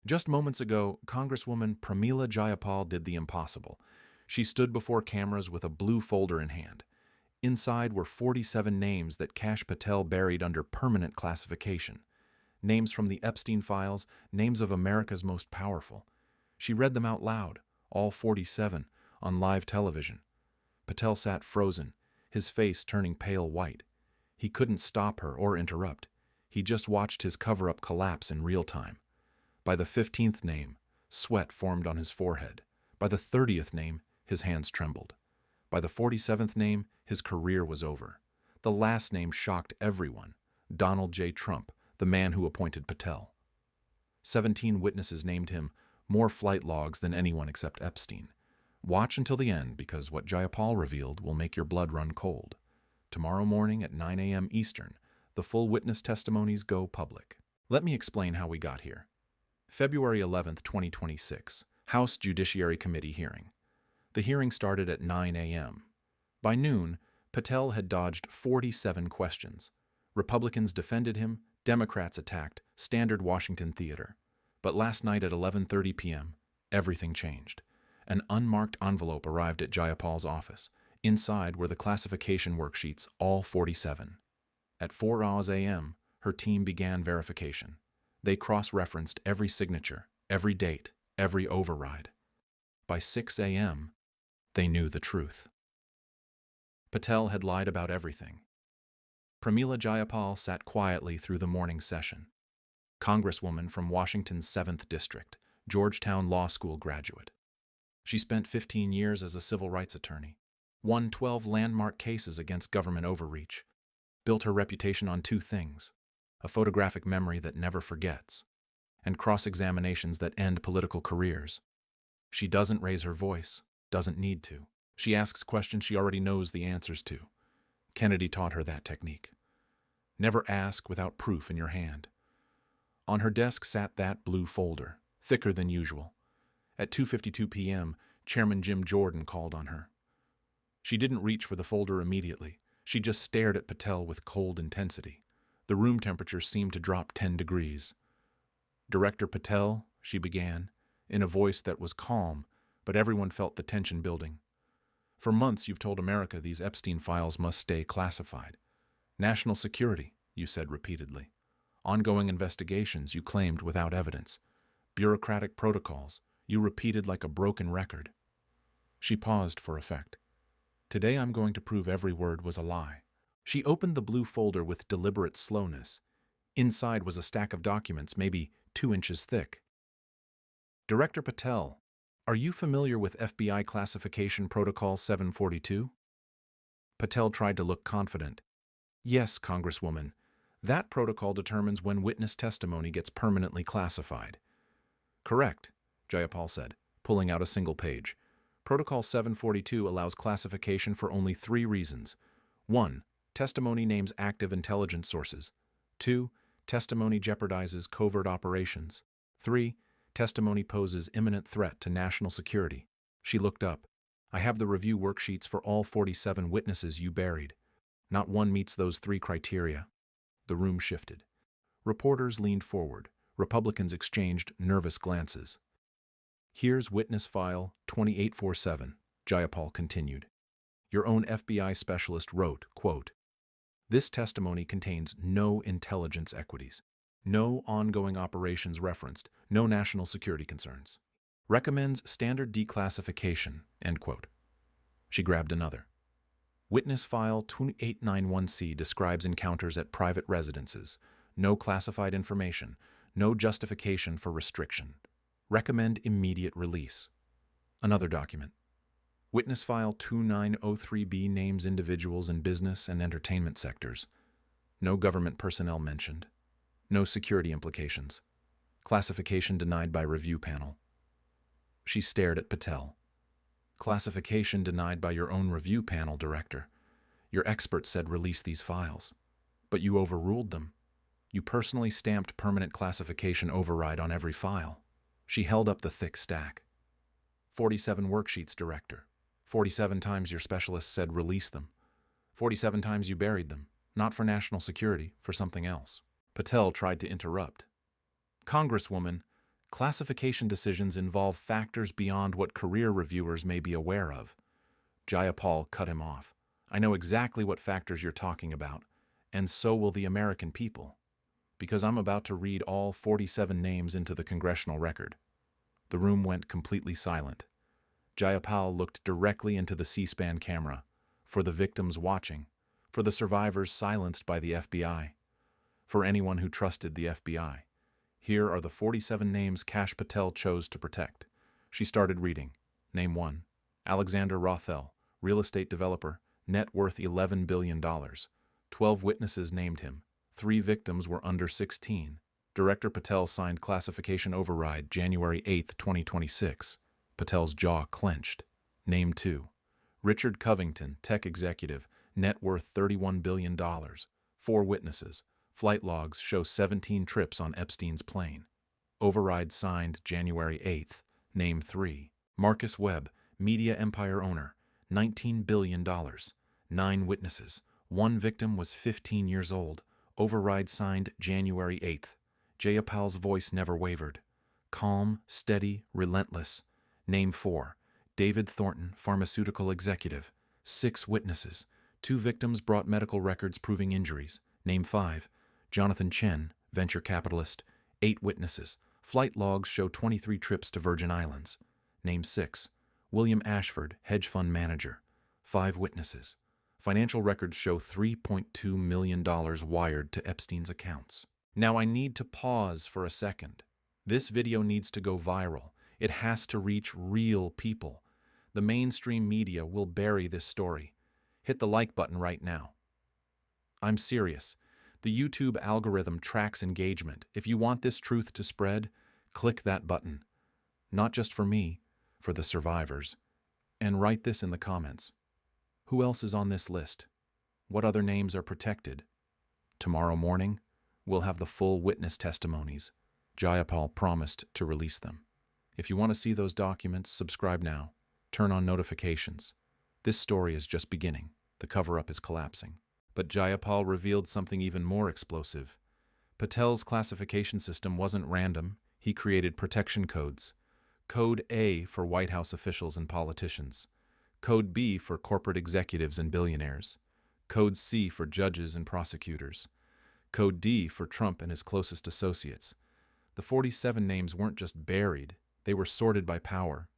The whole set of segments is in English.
Just moments ago, Congresswoman Pramila Jayapal did the impossible. She stood before cameras with a blue folder in hand. Inside were 47 names that Kash Patel buried under permanent classification. Names from the Epstein files, names of America's most powerful. She read them out loud, all 47, on live television. Patel sat frozen, his face turning pale white. He couldn't stop her or interrupt. He just watched his cover-up collapse in real time. By the 15th name, sweat formed on his forehead. By the 30th name, his hands trembled. By the 47th name, his career was over. The last name shocked everyone. Donald J. Trump, the man who appointed Patel. 17 witnesses named him, more flight logs than anyone except Epstein. Watch until the end, because what Jayapal revealed will make your blood run cold. Tomorrow morning at 9 a.m. Eastern, the full witness testimonies go public. Let me explain how we got here. February 11, 2026, House Judiciary Committee hearing. The hearing started at 9 a.m. By noon, Patel had dodged 47 questions. Republicans defended him, Democrats attacked, standard Washington theater. But last night at 11:30 p.m., everything changed. An unmarked envelope arrived at Jayapal's office. Inside were the classification worksheets, all 47. At 4 a.m., her team began verification. They cross-referenced every signature, every date, every override. By 6 a.m., they knew the truth. Patel had lied about everything. Pramila Jayapal sat quietly through the morning session. Congresswoman from Washington's 7th District, Georgetown Law School graduate. She spent 15 years as a civil rights attorney, won 12 landmark cases against government overreach, built her reputation on two things: a photographic memory that never forgets, and cross-examinations that end political careers. She doesn't raise her voice, doesn't need to. She asks questions she already knows the answers to. Kennedy taught her that technique. Never ask without proof in your hand. On her desk sat that blue folder, thicker than usual. At 2:52 p.m., Chairman Jim Jordan called on her. She didn't reach for the folder immediately. She just stared at Patel with cold intensity. The room temperature seemed to drop 10 degrees. "Director Patel," she began, in a voice that was calm, but everyone felt the tension building. "For months you've told America these Epstein files must stay classified. National security, you said repeatedly. Ongoing investigations, you claimed without evidence. Bureaucratic protocols, you repeated like a broken record." She paused for effect. "Today I'm going to prove every word was a lie." She opened the blue folder with deliberate slowness. Inside was a stack of documents, maybe 2 inches thick. "Director Patel, are you familiar with FBI Classification Protocol 742? Patel tried to look confident. "Yes, Congresswoman. That protocol determines when witness testimony gets permanently classified." "Correct," Jayapal said, pulling out a single page. "Protocol 742 allows classification for only 3 reasons. 1. Testimony names active intelligence sources. 2. Testimony jeopardizes covert operations. 3. Testimony poses imminent threat to national security." She looked up. "I have the review worksheets for all 47 witnesses you buried. Not one meets those 3 criteria." The room shifted. Reporters leaned forward. Republicans exchanged nervous glances. "Here's witness file 2847, Jayapal continued. Your own FBI specialist wrote, quote, "This testimony contains no intelligence equities, no ongoing operations referenced, no national security concerns. Recommends standard declassification," end quote. She grabbed another. Witness file 2891C describes encounters at private residences. No classified information, no justification for restriction. Recommend immediate release. Another document. Witness file 2903B names individuals in business and entertainment sectors. No government personnel mentioned. No security implications. Classification denied by review panel. She stared at Patel. "Classification denied by your own review panel, Director. Your experts said release these files. But you overruled them. You personally stamped permanent classification override on every file." She held up the thick stack. 47 worksheets, Director. 47 times your specialists said release them. 47 times you buried them, not for national security, for something else. Patel tried to interrupt. "Congresswoman, Classification decisions involve factors beyond what career reviewers may be aware of. Jayapal cut him off. I know exactly what factors you're talking about, and so will the American people, because I'm about to read all 47 names into the congressional record. The room went completely silent. Jayapal looked directly into the C-SPAN camera, for the victims watching, for the survivors silenced by the FBI, for anyone who trusted the FBI. Here are the 47 names Kash Patel chose to protect. She started reading. Name 1. Alexander Rothel, real estate developer, net worth $11 billion. 12 witnesses named him. 3 victims were under 16. Director Patel signed classification override January 8, 2026. Patel's jaw clenched. Name 2. Richard Covington, tech executive, net worth $31 billion. 4 witnesses. Flight logs show 17 trips on Epstein's plane. Override signed January 8th. Name 3. Marcus Webb, media empire owner, $19 billion. 9 witnesses. 1 victim was 15 years old. Override signed January 8th. Jayapal's voice never wavered. Calm, steady, relentless. Name 4. David Thornton, pharmaceutical executive. 6 witnesses. 2 victims brought medical records proving injuries. Name 5. Jonathan Chen, venture capitalist. 8 witnesses. Flight logs show 23 trips to Virgin Islands. Name 6. William Ashford, hedge fund manager. 5 witnesses. Financial records show $3.2 million wired to Epstein's accounts. Now I need to pause for a second. This video needs to go viral. It has to reach real people. The mainstream media will bury this story. Hit the like button right now. I'm serious. The YouTube algorithm tracks engagement. If you want this truth to spread, click that button. Not just for me, for the survivors. And write this in the comments. Who else is on this list? What other names are protected? Tomorrow morning, we'll have the full witness testimonies. Jayapal promised to release them. If you want to see those documents, subscribe now. Turn on notifications. This story is just beginning. The cover-up is collapsing. But Jayapal revealed something even more explosive. Patel's classification system wasn't random. He created protection codes. Code A for White House officials and politicians. Code B for corporate executives and billionaires. Code C for judges and prosecutors. Code D for Trump and his closest associates. The 47 names weren't just buried, they were sorted by power.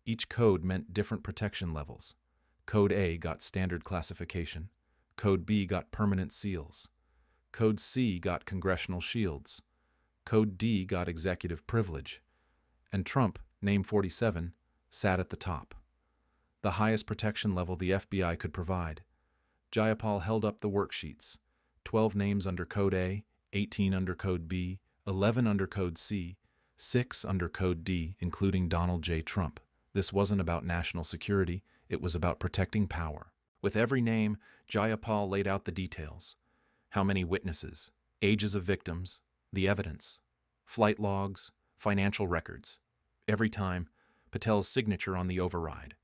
Each code meant different protection levels. Code A got standard classification. Code B got permanent seals. Code C got congressional shields. Code D got executive privilege. And Trump, name 47, sat at the top. The highest protection level the FBI could provide. Jayapal held up the worksheets. 12 names under Code A, 18 under Code B, 11 under Code C, 6 under Code D, including Donald J. Trump. This wasn't about national security, it was about protecting power. With every name, Jayapal laid out the details. How many witnesses, ages of victims, the evidence, flight logs, financial records. Every time, Patel's signature on the override.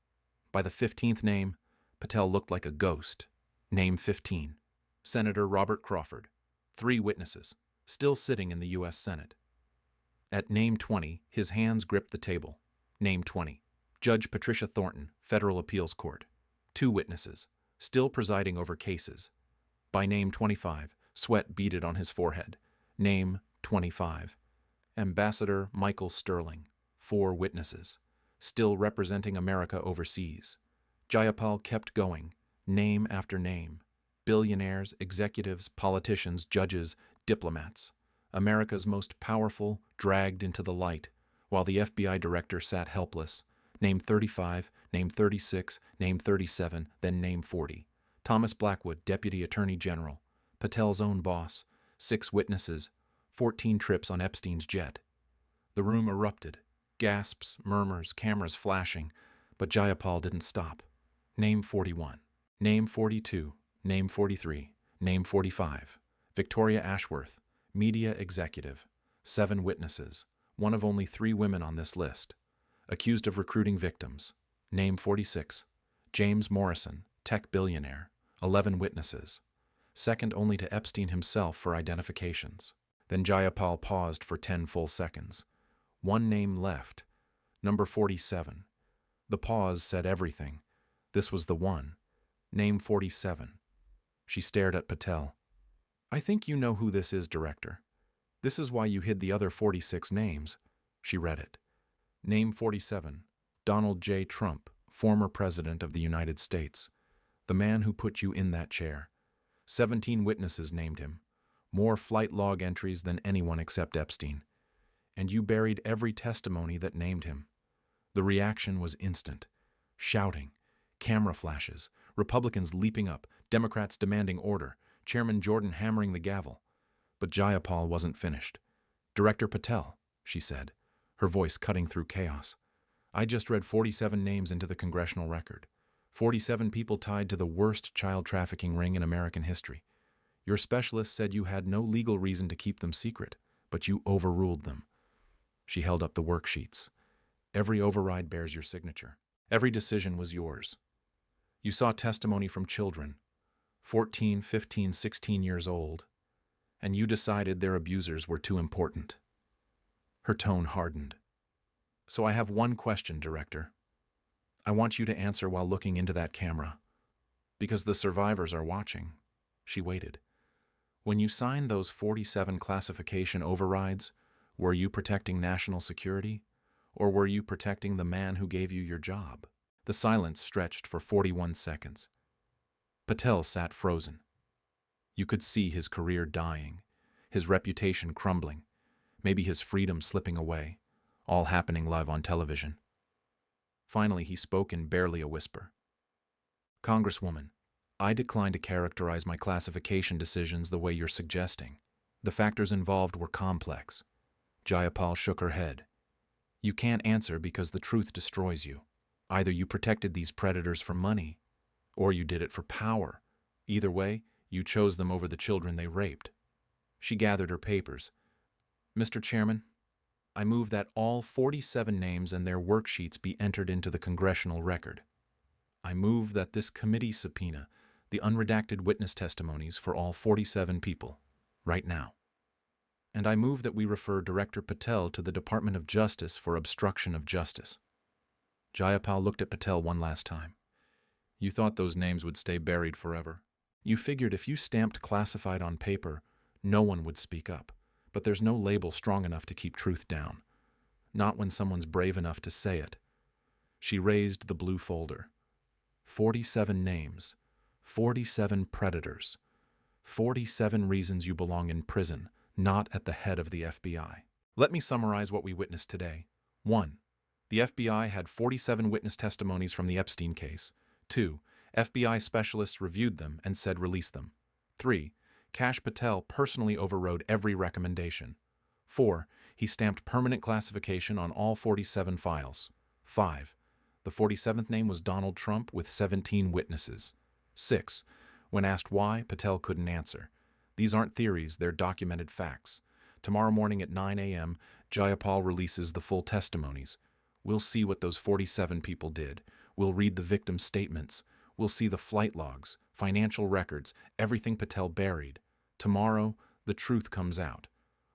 By the 15th name, Patel looked like a ghost. Name 15. Senator Robert Crawford. 3 witnesses, still sitting in the U.S. Senate. At name 20, his hands gripped the table. Name 20. Judge Patricia Thornton, Federal Appeals Court. 2 witnesses, still presiding over cases. By name 25, sweat beaded on his forehead. Name 25. Ambassador Michael Sterling. 4 witnesses, still representing America overseas. Jayapal kept going, name after name. Billionaires, executives, politicians, judges, diplomats. America's most powerful dragged into the light, while the FBI director sat helpless. Name 35, name 36, name 37, then name 40. Thomas Blackwood, Deputy Attorney General. Patel's own boss. 6 witnesses. 14 trips on Epstein's jet. The room erupted. Gasps, murmurs, cameras flashing. But Jayapal didn't stop. Name 41. Name 42. Name 43. Name 45. Victoria Ashworth, media executive. 7 witnesses. One of only 3 women on this list. Accused of recruiting victims. Name 46. James Morrison, tech billionaire. 11 witnesses. Second only to Epstein himself for identifications. Then Jayapal paused for 10 full seconds. One name left. Number 47. The pause said everything. This was the one. Name 47. She stared at Patel. I think you know who this is, Director. This is why you hid the other 46 names. She read it. Name 47. Donald J. Trump, former President of the United States. The man who put you in that chair. 17 witnesses named him. More flight log entries than anyone except Epstein. And you buried every testimony that named him. The reaction was instant. Shouting, camera flashes, Republicans leaping up, Democrats demanding order, Chairman Jordan hammering the gavel. But Jayapal wasn't finished. Director Patel, she said, her voice cutting through chaos. I just read 47 names into the congressional record. 47 people tied to the worst child trafficking ring in American history. Your specialists said you had no legal reason to keep them secret, but you overruled them. She held up the worksheets. Every override bears your signature. Every decision was yours. You saw testimony from children, 14, 15, 16 years old, and you decided their abusers were too important. Her tone hardened. So I have one question, Director. I want you to answer while looking into that camera. Because the survivors are watching. She waited. When you signed those 47 classification overrides, were you protecting national security? Or were you protecting the man who gave you your job? The silence stretched for 41 seconds. Patel sat frozen. You could see his career dying, his reputation crumbling, maybe his freedom slipping away, all happening live on television. Finally, he spoke in barely a whisper. Congresswoman, I decline to characterize my classification decisions the way you're suggesting. The factors involved were complex. Jayapal shook her head. You can't answer because the truth destroys you. Either you protected these predators for money, or you did it for power. Either way, you chose them over the children they raped. She gathered her papers. Mr. Chairman, I move that all 47 names and their worksheets be entered into the congressional record. I move that this committee subpoena the unredacted witness testimonies for all 47 people, right now. And I move that we refer Director Patel to the Department of Justice for obstruction of justice. Jayapal looked at Patel one last time. You thought those names would stay buried forever. You figured if you stamped classified on paper, no one would speak up. But there's no label strong enough to keep truth down. Not when someone's brave enough to say it. She raised the blue folder. 47 names. 47 predators. 47 reasons you belong in prison, not at the head of the FBI. Let me summarize what we witnessed today. 1. The FBI had 47 witness testimonies from the Epstein case. 2. FBI specialists reviewed them and said release them. 3. Kash Patel personally overrode every recommendation. 4. He stamped permanent classification on all 47 files. 5. The 47th name was Donald Trump with 17 witnesses. 6. When asked why, Patel couldn't answer. These aren't theories, they're documented facts. Tomorrow morning at 9 a.m., Jayapal releases the full testimonies. We'll see what those 47 people did. We'll read the victims' statements. We'll see the flight logs, financial records, everything Patel buried. Tomorrow, the truth comes out.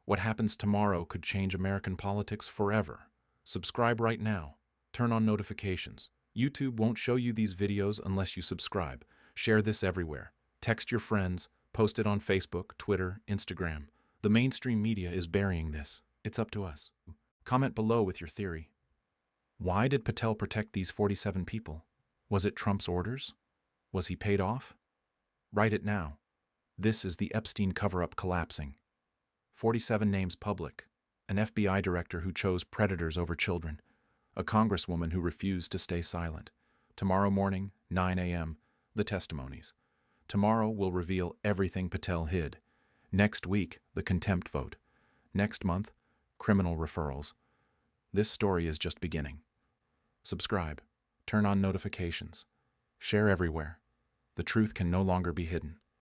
What happens tomorrow could change American politics forever. Subscribe right now. Turn on notifications. YouTube won't show you these videos unless you subscribe. Share this everywhere. Text your friends. Post it on Facebook, Twitter, Instagram. The mainstream media is burying this. It's up to us. Comment below with your theory. Why did Patel protect these 47 people? Was it Trump's orders? Was he paid off? Write it now. This is the Epstein cover-up collapsing. 47 names public. An FBI director who chose predators over children. A congresswoman who refused to stay silent. Tomorrow morning, 9 a.m., the testimonies. Tomorrow will reveal everything Patel hid. Next week, the contempt vote. Next month, criminal referrals. This story is just beginning. Subscribe. Turn on notifications. Share everywhere. The truth can no longer be hidden.